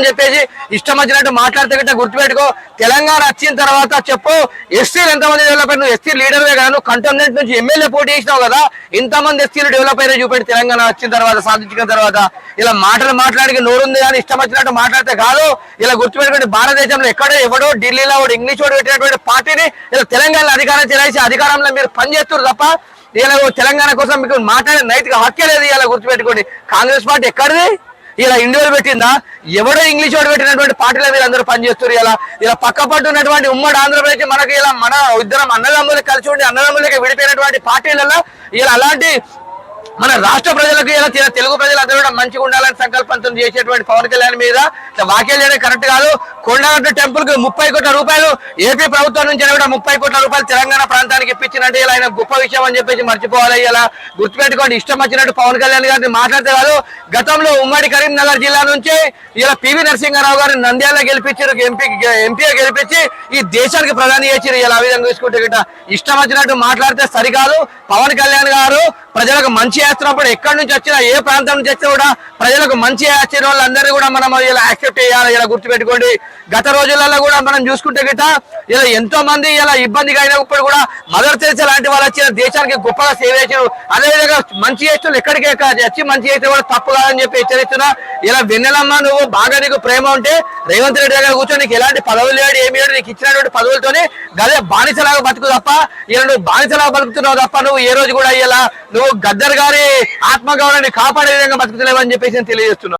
చెప్పేసి ఇష్టం వచ్చినట్టు మాట్లాడితే గిట్ట గుర్తుపెట్టుకో. తెలంగాణ వచ్చిన తర్వాత చెప్పు ఎస్సీలు ఎంతమంది డెవలప్ అయ్యారు? నువ్వు ఎస్సీ లీడర్వే కదా, నువ్వు కంటోన్మెంట్ నుంచి ఎమ్మెల్యే పోటీ చేసినావు కదా, ఇంతమంది ఎస్సీలు డెవలప్ అయ్యారో చూపెట్టి తెలంగాణ వచ్చిన తర్వాత సాధించిన తర్వాత. ఇలా మాట్లాడికి నోరుంది కానీ ఇష్టం వచ్చినట్టు మాట్లాడితే కాదు. ఇలా గుర్తుపెట్టుకోండి, భారతదేశంలో ఎక్కడో ఎవడో ఢిల్లీలో ఇంగ్లీష్ వాడు పెట్టినటువంటి పార్టీని ఇలా తెలంగాణ అధికారం చెలాయిసి అధికారంలో మీరు పనిచేస్తున్నారు తప్ప ఇలా తెలంగాణ కోసం మీకు మాట్లాడే నైతిక హక్కే లేదు. ఇలా గుర్తుపెట్టుకోండి, కాంగ్రెస్ పార్టీ ఎక్కడిది? ఇలా ఇండియాలో పెట్టిందా? ఎవడో ఇంగ్లీష్ వాడు పెట్టినటువంటి పార్టీలో మీరు అందరూ పనిచేస్తారు. ఇలా పక్క పట్టు ఉన్నటువంటి ఉమ్మడి ఆంధ్రప్రదేశ్ మనకి ఇలా మన ఇద్దరం అన్నదమ్ములకు కలిసి ఉండి అన్నదమ్ములకి విడిపోయినటువంటి పార్టీలలో ఇలా అలాంటి మన రాష్ట్ర ప్రజలకు ఇలా తెలుగు ప్రజలందరూ కూడా మంచిగా ఉండాలని సంకల్పంతో చేసేటువంటి పవన్ కళ్యాణ్ మీద వ్యాఖ్యలు చేయడం కరెక్ట్ కాదు. కొండగట్టు టెంపుల్ కి 30 కోట్ల రూపాయలు ఏపీ ప్రభుత్వం నుంచి కూడా 30 కోట్ల రూపాయలు తెలంగాణ ప్రాంతానికి ఇప్పించినట్టు ఇలా ఆయన గొప్ప విషయం అని చెప్పేసి మర్చిపోవాలి. ఇలా గుర్తుపెట్టుకోండి, ఇష్టం వచ్చినట్టు పవన్ కళ్యాణ్ గారిని మాట్లాడితే కాదు. గతంలో ఉమ్మడి కరీంనగర్ జిల్లా నుంచి ఇలా పివి నరసింహారావు గారిని నంద్యాల గెలిపించారు, ఎంపీగా గెలిపించి ఈ దేశానికి ప్రధాని చేసారు. ఇలా ఆ విధంగా చూసుకుంటే గిట్ట ఇష్టం వచ్చినట్టు మాట్లాడితే సరికాదు. పవన్ కళ్యాణ్ గారు ప్రజలకు మంచి చేస్తున్నప్పుడు ఎక్కడి నుంచి వచ్చినా ఏ ప్రాంతం నుంచి వచ్చినా కూడా ప్రజలకు మంచి చేసిన వాళ్ళందరినీ కూడా మనం ఇలా యాక్సెప్ట్ చేయాలి. ఇలా గుర్తుపెట్టుకోండి, గత రోజులలో కూడా మనం చూసుకుంటే గిట్ట ఇలా ఎంతో మంది ఇలా ఇబ్బందిగా అయినప్పుడు కూడా మదర్ తెరెసా లాంటి వాళ్ళు వచ్చి దేశానికి గొప్పగా సేవ చేసారు. అదేవిధంగా మంచి చేస్తున్నారు, ఎక్కడికి వచ్చి మంచి చేస్తే కూడా తప్పు కాదని చెప్పి హెచ్చరిస్తున్నా. ఇలా వెన్నెలమ్మ, నువ్వు బాగా నీకు ప్రేమ ఉంటే రేవంత్ రెడ్డి దగ్గర కూర్చొని నీకు ఎలాంటి పదవులు లేడు ఏమి లేడు, నీకు ఇచ్చినటువంటి పదవులతోనే గదే బానిసలాగా బతుకు తప్ప ఇలా నువ్వు బానిసలాగా బతుకుతున్నావు తప్ప నువ్వు ఏ రోజు కూడా ఇలా నువ్వు గద్దర్ గారి ఆత్మగౌరవాన్ని కాపాడే విధంగా బతుకుతలేవని చెప్పేసి నేను తెలియజేస్తున్నాను.